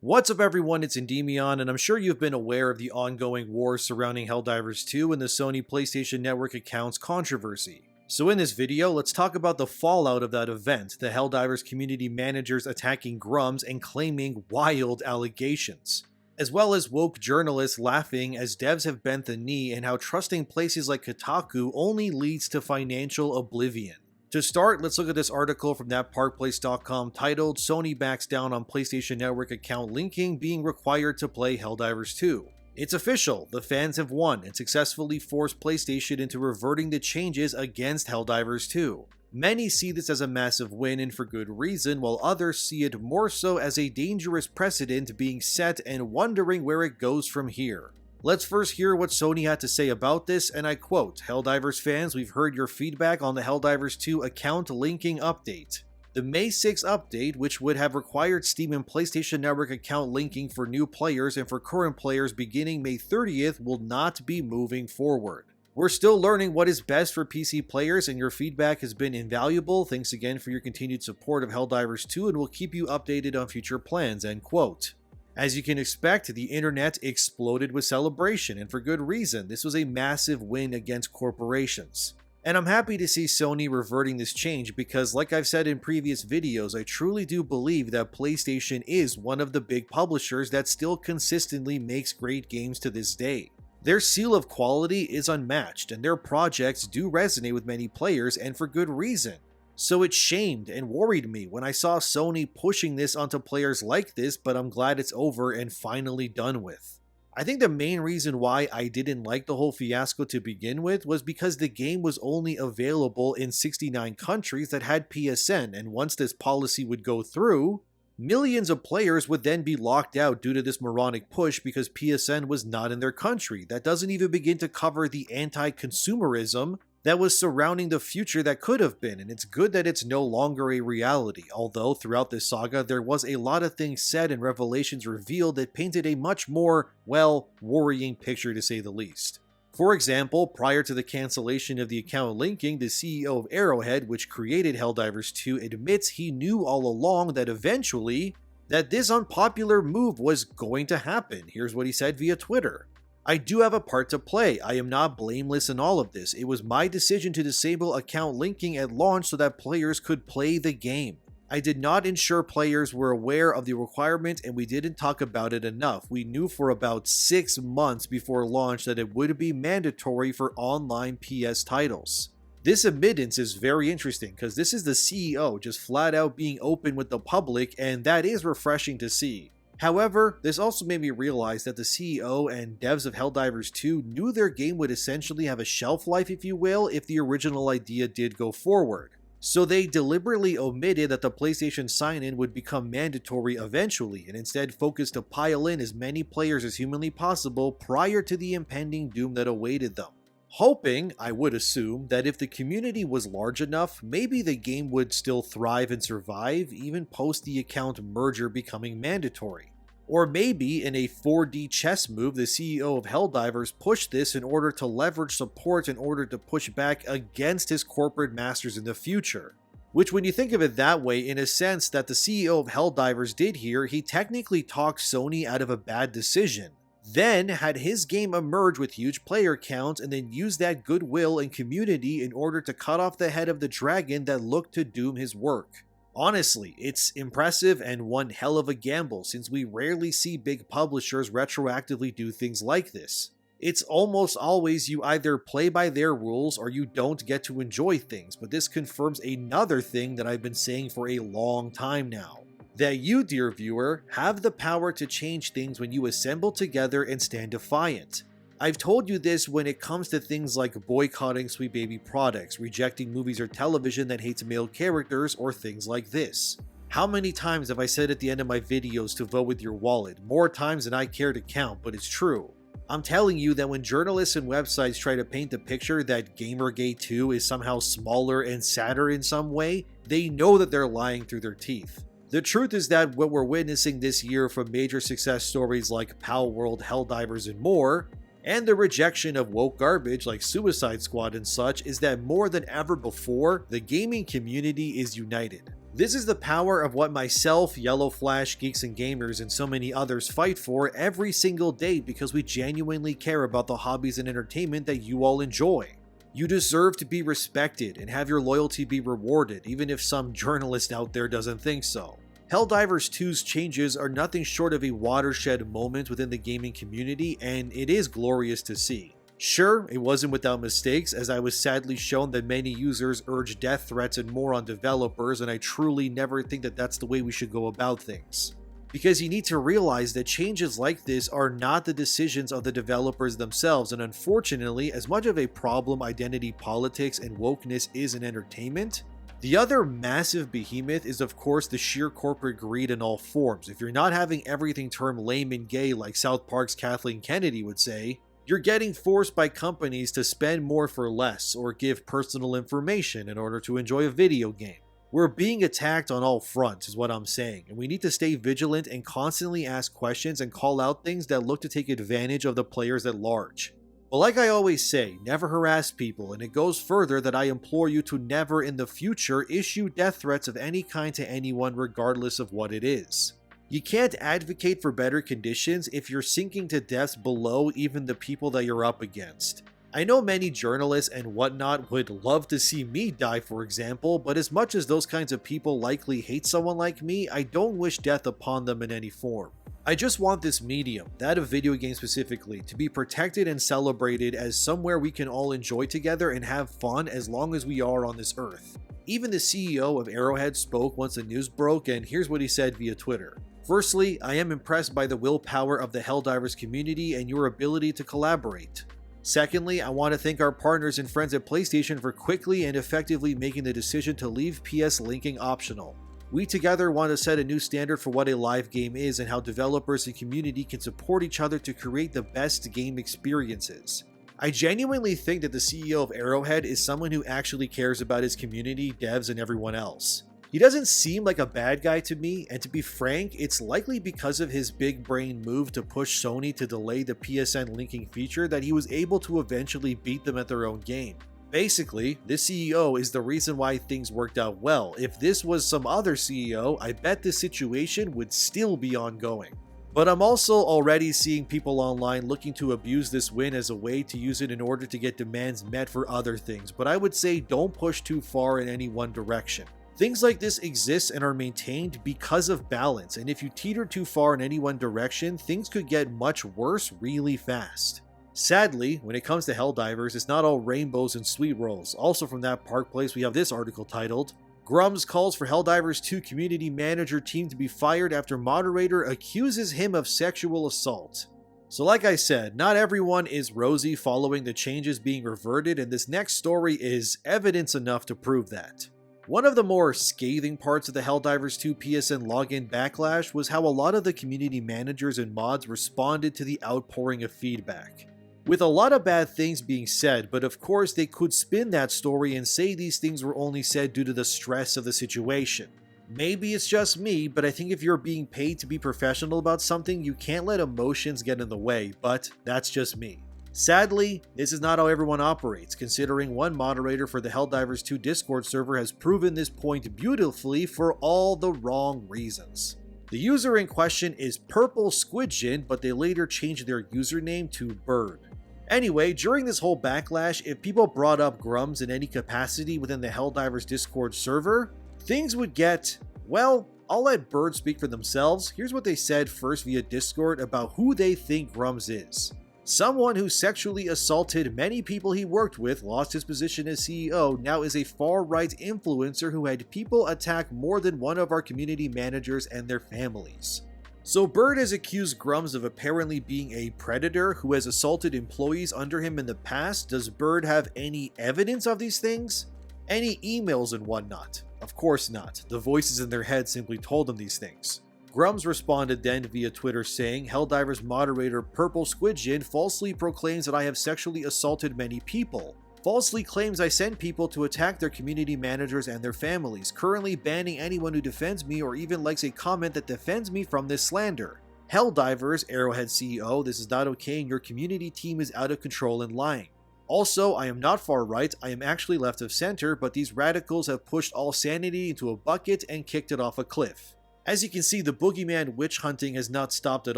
What's up everyone, it's ENDYMION, and I'm sure you've been aware of the ongoing wars surrounding Helldivers 2 and the Sony PlayStation Network accounts controversy. So in this video, let's talk about the fallout of that event, the Helldivers community managers attacking Grums and claiming wild allegations, as well as woke journalists laughing as devs have bent the knee, and how trusting places like Kotaku only leads to financial oblivion. To start, let's look at this article from thatparkplace.com titled "Sony Backs Down on PlayStation Network Account Linking Being Required to Play Helldivers 2. It's official, the fans have won and successfully forced PlayStation into reverting the changes against Helldivers 2. Many see this as a massive win, and for good reason, while others see it more so as a dangerous precedent being set and wondering where it goes from here. Let's first hear what Sony had to say about this, and I quote, "Helldivers fans, we've heard your feedback on the Helldivers 2 account linking update. The May 6 update, which would have required Steam and PlayStation Network account linking for new players and for current players beginning May 30th, will not be moving forward. We're still learning what is best for PC players, and your feedback has been invaluable. Thanks again for your continued support of Helldivers 2, and we'll keep you updated on future plans," end quote. As you can expect, the internet exploded with celebration, and for good reason. This was a massive win against corporations. And I'm happy to see Sony reverting this change because, like I've said in previous videos, I truly do believe that PlayStation is one of the big publishers that still consistently makes great games to this day. Their seal of quality is unmatched, and their projects do resonate with many players, and for good reason. So it shamed and worried me when I saw Sony pushing this onto players like this, but I'm glad it's over and finally done with. I think the main reason why I didn't like the whole fiasco to begin with was because the game was only available in 69 countries that had PSN, and once this policy would go through, millions of players would then be locked out due to this moronic push because PSN was not in their country. That doesn't even begin to cover the anti-consumerism that was surrounding the future that could have been, and it's good that it's no longer a reality, although throughout this saga there was a lot of things said and revelations revealed that painted a much more, well, worrying picture to say the least. For example, prior to the cancellation of the account linking, the CEO of Arrowhead, which created Helldivers 2, admits he knew all along that eventually, that this unpopular move was going to happen. Here's what he said via Twitter. "I do have a part to play. I am not blameless in all of this. It was my decision to disable account linking at launch so that players could play the game. I did not ensure players were aware of the requirement, and we didn't talk about it enough. We knew for about 6 months before launch that it would be mandatory for online PS titles." This admittance is very interesting because this is the CEO just flat out being open with the public, and that is refreshing to see. However, this also made me realize that the CEO and devs of Helldivers 2 knew their game would essentially have a shelf life, if you will, if the original idea did go forward. So they deliberately omitted that the PlayStation sign-in would become mandatory eventually, and instead focused to pile in as many players as humanly possible prior to the impending doom that awaited them. Hoping, I would assume, that if the community was large enough, maybe the game would still thrive and survive, even post the account merger becoming mandatory. Or maybe, in a 4D chess move, the CEO of Helldivers pushed this in order to leverage support in order to push back against his corporate masters in the future. Which, when you think of it that way, in a sense that the CEO of Helldivers did here, he technically talked Sony out of a bad decision. Then had his game emerge with huge player counts, and then use that goodwill and community in order to cut off the head of the dragon that looked to doom his work. Honestly, it's impressive and one hell of a gamble, since we rarely see big publishers retroactively do things like this. It's almost always you either play by their rules or you don't get to enjoy things, but this confirms another thing that I've been saying for a long time now. That you, dear viewer, have the power to change things when you assemble together and stand defiant. I've told you this when it comes to things like boycotting Sweet Baby products, rejecting movies or television that hates male characters, or things like this. How many times have I said at the end of my videos to vote with your wallet? More times than I care to count, but it's true. I'm telling you that when journalists and websites try to paint the picture that Gamergate 2 is somehow smaller and sadder in some way, they know that they're lying through their teeth. The truth is that what we're witnessing this year from major success stories like Pal World, Helldivers, and more, and the rejection of woke garbage like Suicide Squad and such, is that more than ever before, the gaming community is united. This is the power of what myself, Yellow Flash, Geeks and Gamers, and so many others fight for every single day because we genuinely care about the hobbies and entertainment that you all enjoy. You deserve to be respected and have your loyalty be rewarded, even if some journalist out there doesn't think so. Helldivers 2's changes are nothing short of a watershed moment within the gaming community, and it is glorious to see. Sure, it wasn't without mistakes, as I was sadly shown that many users urge death threats and more on developers, and I truly never think that that's the way we should go about things. Because you need to realize that changes like this are not the decisions of the developers themselves, and unfortunately, as much of a problem identity politics and wokeness is in entertainment, the other massive behemoth is of course the sheer corporate greed in all forms. If you're not having everything termed lame and gay like South Park's Kathleen Kennedy would say, you're getting forced by companies to spend more for less or give personal information in order to enjoy a video game. We're being attacked on all fronts is what I'm saying, and we need to stay vigilant and constantly ask questions and call out things that look to take advantage of the players at large. But like I always say, never harass people, and it goes further that I implore you to never in the future issue death threats of any kind to anyone regardless of what it is. You can't advocate for better conditions if you're sinking to deaths below even the people that you're up against. I know many journalists and whatnot would love to see me die, for example, but as much as those kinds of people likely hate someone like me, I don't wish death upon them in any form. I just want this medium, that of video games specifically, to be protected and celebrated as somewhere we can all enjoy together and have fun as long as we are on this earth. Even the CEO of Arrowhead spoke once the news broke, and here's what he said via Twitter. Firstly, I am impressed by the willpower of the Helldivers community and your ability to collaborate. Secondly, I want to thank our partners and friends at PlayStation for quickly and effectively making the decision to leave PS linking optional. We together want to set a new standard for what a live game is and how developers and community can support each other to create the best game experiences. I genuinely think that the CEO of Arrowhead is someone who actually cares about his community, devs, and everyone else. He doesn't seem like a bad guy to me, and to be frank, it's likely because of his big brain move to push Sony to delay the PSN linking feature that he was able to eventually beat them at their own game. Basically, this CEO is the reason why things worked out well. If this was some other CEO, I bet this situation would still be ongoing. But I'm also already seeing people online looking to abuse this win as a way to use it in order to get demands met for other things, but I would say don't push too far in any one direction. Things like this exist and are maintained because of balance, and if you teeter too far in any one direction, things could get much worse really fast. Sadly, when it comes to Helldivers, it's not all rainbows and sweet rolls. Also from that Park Place, we have this article titled, Grums calls for Helldivers 2 community manager team to be fired after moderator accuses him of sexual assault. So like I said, not everyone is rosy following the changes being reverted, and this next story is evidence enough to prove that. One of the more scathing parts of the Helldivers 2 PSN login backlash was how a lot of the community managers and mods responded to the outpouring of feedback. With a lot of bad things being said, but of course they could spin that story and say these things were only said due to the stress of the situation. Maybe it's just me, but I think if you're being paid to be professional about something, you can't let emotions get in the way, but that's just me. Sadly, this is not how everyone operates, considering one moderator for the Helldivers 2 Discord server has proven this point beautifully for all the wrong reasons. The user in question is Purple Squidgen, but they later changed their username to Bird. Anyway, during this whole backlash, if people brought up Grums in any capacity within the Helldivers Discord server, things would get, well, I'll let Bird speak for themselves. Here's what they said first via Discord about who they think Grums is. Someone who sexually assaulted many people he worked with, lost his position as CEO, now is a far-right influencer who had people attack more than one of our community managers and their families. So Bird has accused Grums of apparently being a predator who has assaulted employees under him in the past. Does Bird have any evidence of these things? Any emails and whatnot? Of course not. The voices in their head simply told them these things. Grums responded then via Twitter saying, Helldivers moderator Purple Squidgen falsely proclaims that I have sexually assaulted many people. Falsely claims I send people to attack their community managers and their families, currently banning anyone who defends me or even likes a comment that defends me from this slander. Helldivers, Arrowhead CEO, this is not okay and your community team is out of control and lying. Also, I am not far right, I am actually left of center, but these radicals have pushed all sanity into a bucket and kicked it off a cliff. As you can see, the boogeyman witch hunting has not stopped at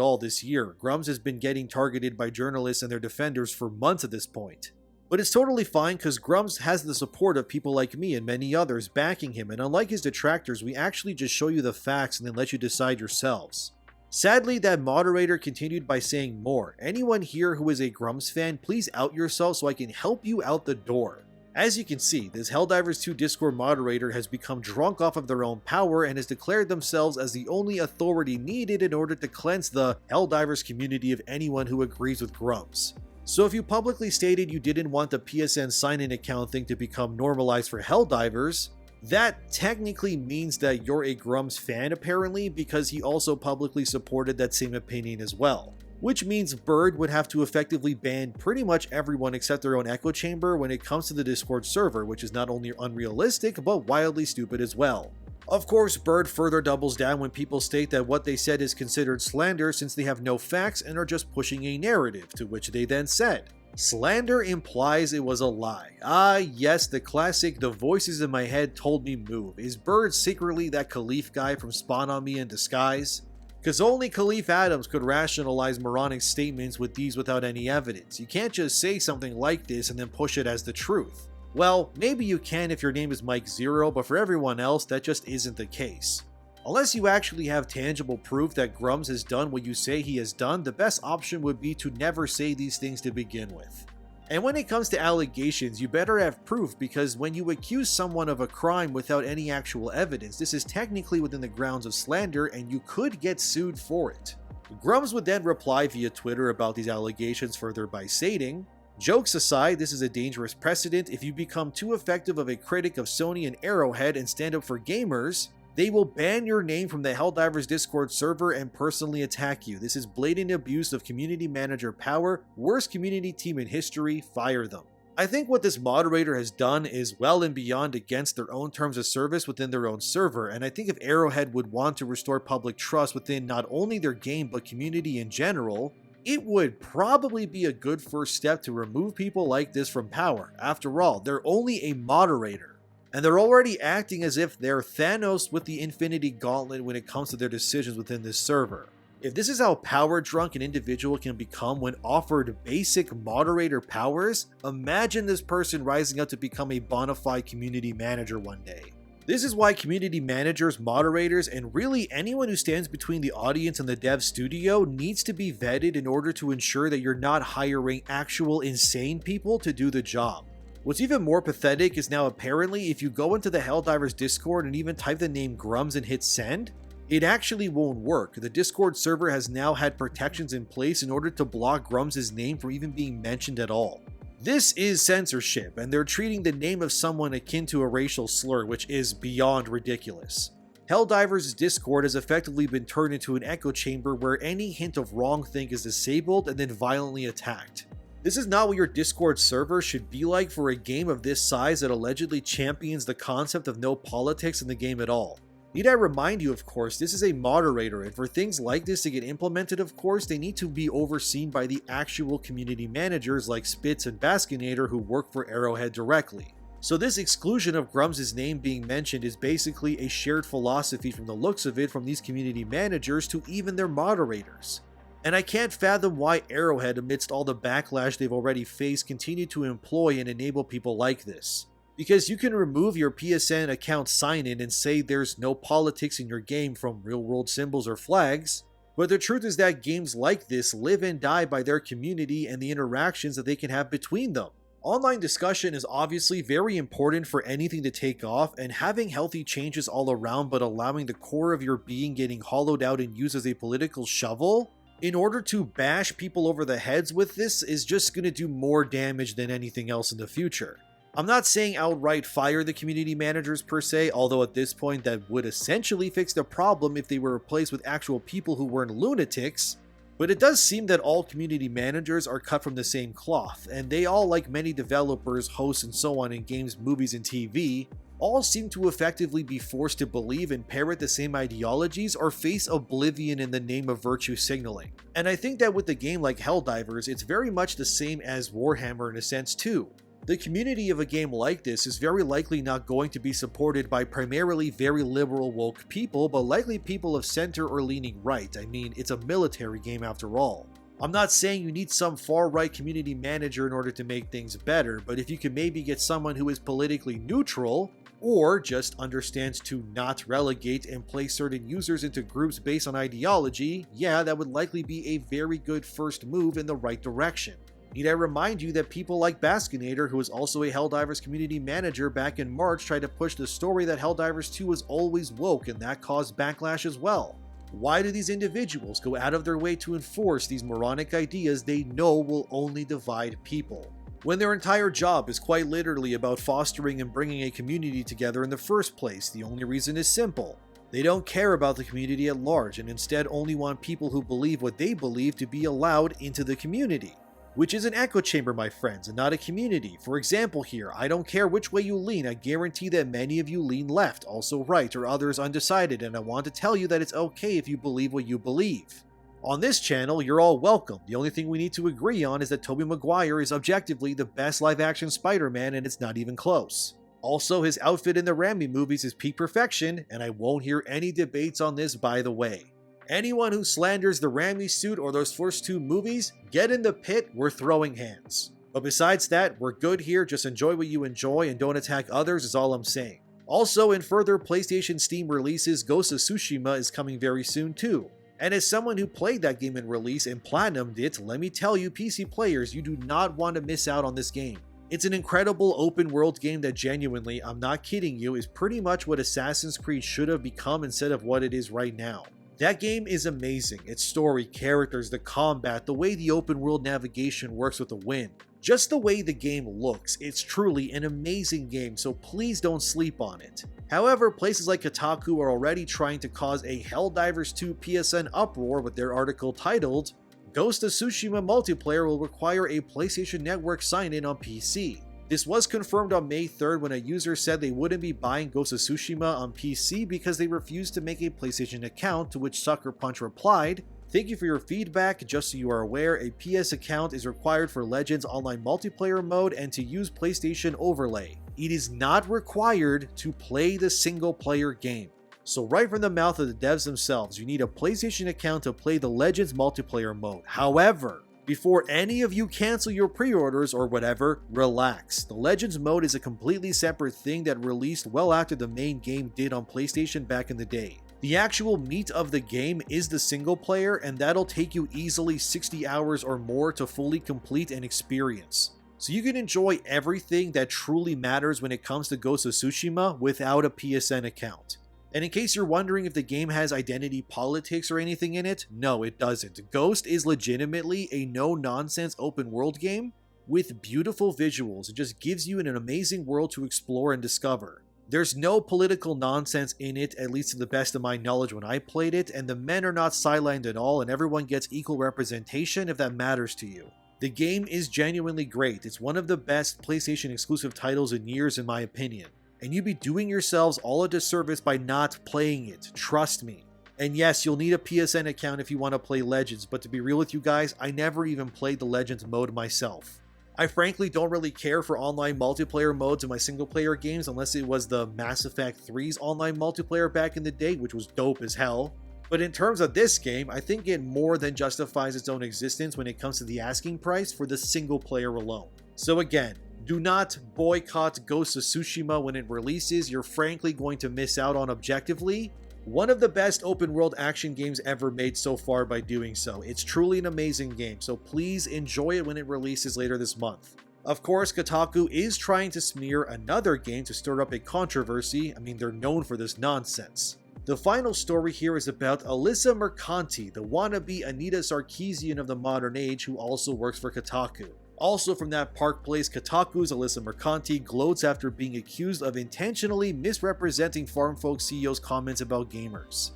all this year. Grumps has been getting targeted by journalists and their defenders for months at this point. But it's totally fine because Grumps has the support of people like me and many others backing him, and unlike his detractors, we actually just show you the facts and then let you decide yourselves. Sadly, that moderator continued by saying more. Anyone here who is a Grumps fan, please out yourself so I can help you out the door. As you can see, this Helldivers 2 Discord moderator has become drunk off of their own power and has declared themselves as the only authority needed in order to cleanse the Helldivers community of anyone who agrees with Grumps. So if you publicly stated you didn't want the PSN sign-in account thing to become normalized for Helldivers, that technically means that you're a Grumps fan apparently, because he also publicly supported that same opinion as well. Which means Bird would have to effectively ban pretty much everyone except their own echo chamber when it comes to the Discord server, which is not only unrealistic, but wildly stupid as well. Of course, Bird further doubles down when people state that what they said is considered slander since they have no facts and are just pushing a narrative, to which they then said, "Slander implies it was a lie." Ah yes, the classic "the voices in my head told me move." Is Bird secretly that Khalif guy from Spawn on Me in disguise? Because only Khalif Adams could rationalize moronic statements with these without any evidence. You can't just say something like this and then push it as the truth. Well, maybe you can if your name is Mike Zero, but for everyone else, that just isn't the case. Unless you actually have tangible proof that Grumps has done what you say he has done, the best option would be to never say these things to begin with. And when it comes to allegations, you better have proof, because when you accuse someone of a crime without any actual evidence, this is technically within the grounds of slander and you could get sued for it. Grumps would then reply via Twitter about these allegations further by stating, "Jokes aside, this is a dangerous precedent. If you become too effective of a critic of Sony and Arrowhead and stand up for gamers, they will ban your name from the Helldivers Discord server and personally attack you. This is blatant abuse of community manager power. Worst community team in history. Fire them." I think what this moderator has done is well and beyond against their own terms of service within their own server, and I think if Arrowhead would want to restore public trust within not only their game but community in general, it would probably be a good first step to remove people like this from power. After all, they're only a moderator, and they're already acting as if they're Thanos with the Infinity Gauntlet when it comes to their decisions within this server. If this is how power drunk an individual can become when offered basic moderator powers, imagine this person rising up to become a bona fide community manager one day. This is why community managers, moderators, and really anyone who stands between the audience and the dev studio needs to be vetted in order to ensure that you're not hiring actual insane people to do the job. What's even more pathetic is now apparently if you go into the Helldivers Discord and even type the name Grumps and hit send, it actually won't work. The Discord server has now had protections in place in order to block Grumps' name from even being mentioned at all. This is censorship, and they're treating the name of someone akin to a racial slur, which is beyond ridiculous. Helldivers' Discord has effectively been turned into an echo chamber where any hint of wrongthink is disabled and then violently attacked. This is not what your Discord server should be like for a game of this size that allegedly champions the concept of no politics in the game at all. Need I remind you, of course, this is a moderator, and for things like this to get implemented, of course, they need to be overseen by the actual community managers like Spitz and Baskinator who work for Arrowhead directly. So this exclusion of Grumps' name being mentioned is basically a shared philosophy from the looks of it from these community managers to even their moderators. And I can't fathom why Arrowhead, amidst all the backlash they've already faced, continue to employ and enable people like this. Because you can remove your PSN account sign-in and say there's no politics in your game from real-world symbols or flags, but the truth is that games like this live and die by their community and the interactions that they can have between them. Online discussion is obviously very important for anything to take off, and having healthy changes all around but allowing the core of your being getting hollowed out and used as a political shovel in order to bash people over the heads with this is just going to do more damage than anything else in the future. I'm not saying outright fire the community managers per se, although at this point that would essentially fix the problem if they were replaced with actual people who weren't lunatics, but it does seem that all community managers are cut from the same cloth, and they all, like many developers, hosts, and so on in games, movies, and TV, all seem to effectively be forced to believe and parrot the same ideologies or face oblivion in the name of virtue signaling. And I think that with a game like Helldivers, it's very much the same as Warhammer in a sense too. The community of a game like this is very likely not going to be supported by primarily very liberal woke people, but likely people of center or leaning right. I mean, it's a military game after all. I'm not saying you need some far-right community manager in order to make things better, but if you can maybe get someone who is politically neutral, or just understands to not relegate and place certain users into groups based on ideology, yeah, that would likely be a very good first move in the right direction. Need I remind you that people like Baskinator, who was also a Helldivers community manager back in March, tried to push the story that Helldivers 2 was always woke, and that caused backlash as well. Why do these individuals go out of their way to enforce these moronic ideas they know will only divide people, when their entire job is quite literally about fostering and bringing a community together in the first place? The only reason is simple. They don't care about the community at large and instead only want people who believe what they believe to be allowed into the community. Which is an echo chamber, my friends, and not a community. For example here, I don't care which way you lean, I guarantee that many of you lean left, also right, or others undecided, and I want to tell you that it's okay if you believe what you believe. On this channel, you're all welcome. The only thing we need to agree on is that Tobey Maguire is objectively the best live-action Spider-Man, and it's not even close. Also, his outfit in the Raimi movies is peak perfection, and I won't hear any debates on this, by the way. Anyone who slanders the Raimi suit or those first two movies, get in the pit, we're throwing hands. But besides that, we're good here, just enjoy what you enjoy and don't attack others is all I'm saying. Also, in further PlayStation Steam releases, Ghost of Tsushima is coming very soon too. And as someone who played that game in release and platinumed it, let me tell you PC players, you do not want to miss out on this game. It's an incredible open world game that genuinely, I'm not kidding you, is pretty much what Assassin's Creed should have become instead of what it is right now. That game is amazing. Its story, characters, the combat, the way the open world navigation works with the wind. Just the way the game looks, it's truly an amazing game, so please don't sleep on it. However, places like Kotaku are already trying to cause a Helldivers 2 PSN uproar with their article titled, "Ghost of Tsushima multiplayer will require a PlayStation Network sign-in on PC." This was confirmed on May 3rd when a user said they wouldn't be buying Ghost of Tsushima on PC because they refused to make a PlayStation account, to which Sucker Punch replied, "Thank you for your feedback. Just so you are aware, a PS account is required for Legends Online Multiplayer mode and to use PlayStation Overlay. It is not required to play the single-player game." So right from the mouth of the devs themselves, you need a PlayStation account to play the Legends Multiplayer mode. However, before any of you cancel your pre-orders or whatever, relax. The Legends mode is a completely separate thing that released well after the main game did on PlayStation back in the day. The actual meat of the game is the single player, and that'll take you easily 60 hours or more to fully complete and experience. So you can enjoy everything that truly matters when it comes to Ghost of Tsushima without a PSN account. And in case you're wondering if the game has identity politics or anything in it, no, it doesn't. Ghost is legitimately a no-nonsense open world game with beautiful visuals. It just gives you an amazing world to explore and discover. There's no political nonsense in it, at least to the best of my knowledge when I played it, and the men are not sidelined at all, and everyone gets equal representation if that matters to you. The game is genuinely great. It's one of the best PlayStation exclusive titles in years in my opinion. And you'd be doing yourselves all a disservice by not playing it, trust me. And yes, you'll need a PSN account if you want to play Legends, but to be real with you guys, I never even played the Legends mode myself. I frankly don't really care for online multiplayer modes in my single player games unless it was the Mass Effect 3's online multiplayer back in the day, which was dope as hell. But in terms of this game, I think it more than justifies its own existence when it comes to the asking price for the single player alone. So again, do not boycott Ghost of Tsushima when it releases. You're frankly going to miss out on objectively one of the best open world action games ever made so far by doing so. It's truly an amazing game, so please enjoy it when it releases later this month. Of course, Kotaku is trying to smear another game to stir up a controversy. I mean, they're known for this nonsense. The final story here is about Alyssa Mercanti, the wannabe Anita Sarkeesian of the modern age who also works for Kotaku. Also from that Park Place, Kotaku's Alyssa Mercanti gloats after being accused of intentionally misrepresenting Farm Folks CEO's comments about gamers.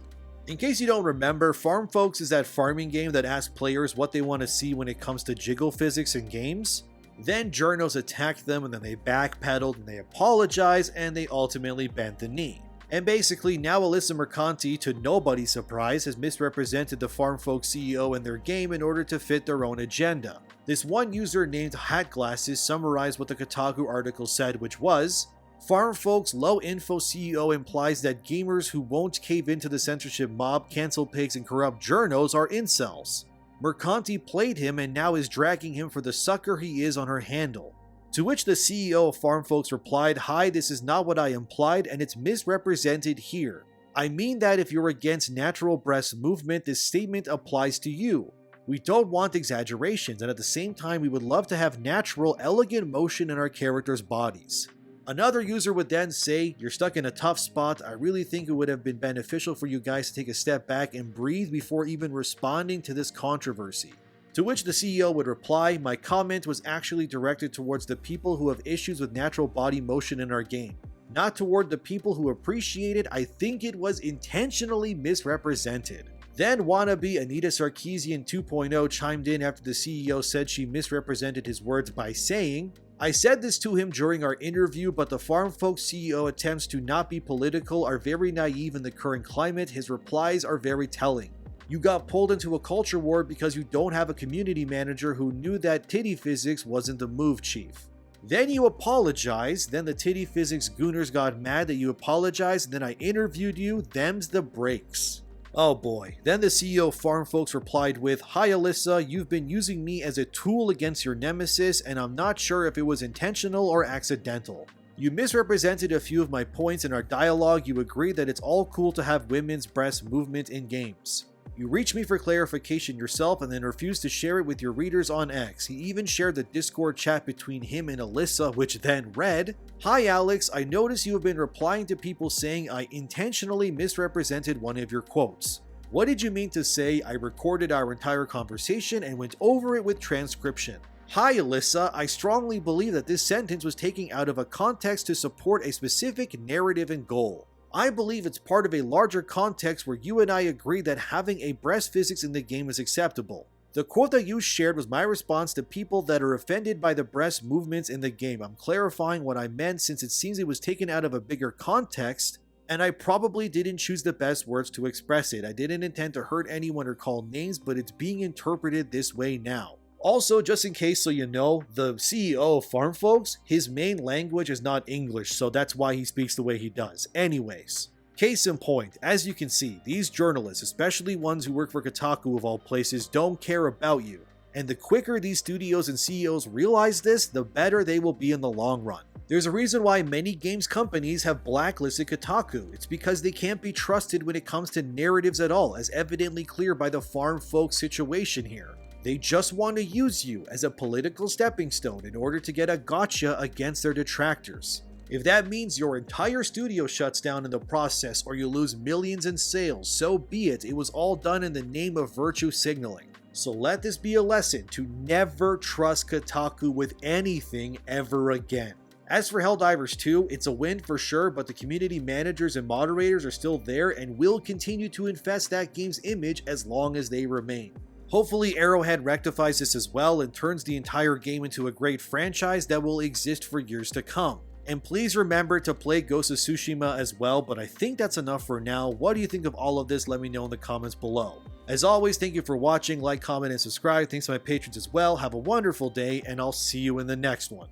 In case you don't remember, Farm Folks is that farming game that asks players what they want to see when it comes to jiggle physics in games. Then journos attacked them and then they backpedaled and they apologized and they ultimately bent the knee. And basically now Alyssa Mercanti, to nobody's surprise, has misrepresented the Farmfolk CEO in their game in order to fit their own agenda. This one user named Hatglasses summarized what the Kotaku article said, which was, Farmfolk's low-info CEO implies that gamers who won't cave into the censorship mob, cancel pigs, and corrupt journos are incels. Mercanti played him and now is dragging him for the sucker he is on her handle. To which the CEO of Farmfolks replied, "Hi, this is not what I implied and it's misrepresented here. I mean that if you're against natural breast movement, this statement applies to you. We don't want exaggerations, and at the same time we would love to have natural, elegant motion in our characters' bodies." Another user would then say, "You're stuck in a tough spot. I really think it would have been beneficial for you guys to take a step back and breathe before even responding to this controversy." To which the CEO would reply, "My comment was actually directed towards the people who have issues with natural body motion in our game, not toward the people who appreciate it. I think it was intentionally misrepresented." Then wannabe Anita Sarkeesian 2.0 chimed in after the CEO said she misrepresented his words by saying, "I said this to him during our interview, but the Farmfolk CEO attempts to not be political are very naive in the current climate. His replies are very telling. You got pulled into a culture war because you don't have a community manager who knew that titty physics wasn't the move, chief. Then you apologized, then the titty physics gooners got mad that you apologized, and then I interviewed you, them's the breaks." Oh boy. Then the CEO of Farmfolks replied with, "Hi Alyssa, you've been using me as a tool against your nemesis and I'm not sure if it was intentional or accidental. You misrepresented a few of my points in our dialogue. You agreed that it's all cool to have women's breast movement in games. You reached me for clarification yourself and then refused to share it with your readers on X. He even shared the Discord chat between him and Alyssa, which then read, Hi Alex, I notice you have been replying to people saying I intentionally misrepresented one of your quotes. What did you mean to say? I recorded our entire conversation and went over it with transcription. Hi Alyssa, I strongly believe that this sentence was taken out of a context to support a specific narrative and goal. I believe it's part of a larger context where you and I agree that having a breast physics in the game is acceptable. The quote that you shared was my response to people that are offended by the breast movements in the game. I'm clarifying what I meant since it seems it was taken out of a bigger context, and I probably didn't choose the best words to express it. I didn't intend to hurt anyone or call names, but it's being interpreted this way now. Also, just in case so you know, the CEO of Farmfolks, his main language is not English, so that's why he speaks the way he does. Anyways, case in point, as you can see, these journalists, especially ones who work for Kotaku of all places, don't care about you. And the quicker these studios and CEOs realize this, the better they will be in the long run. There's a reason why many games companies have blacklisted Kotaku. It's because they can't be trusted when it comes to narratives at all, as evidently clear by the Farmfolk situation here. They just want to use you as a political stepping stone in order to get a gotcha against their detractors. If that means your entire studio shuts down in the process or you lose millions in sales, so be it. It was all done in the name of virtue signaling. So let this be a lesson to never trust Kotaku with anything ever again. As for Helldivers 2, it's a win for sure, but the community managers and moderators are still there and will continue to infest that game's image as long as they remain. Hopefully Arrowhead rectifies this as well and turns the entire game into a great franchise that will exist for years to come. And please remember to play Ghost of Tsushima as well, but I think that's enough for now. What do you think of all of this? Let me know in the comments below. As always, thank you for watching, like, comment, and subscribe. Thanks to my patrons as well. Have a wonderful day, and I'll see you in the next one.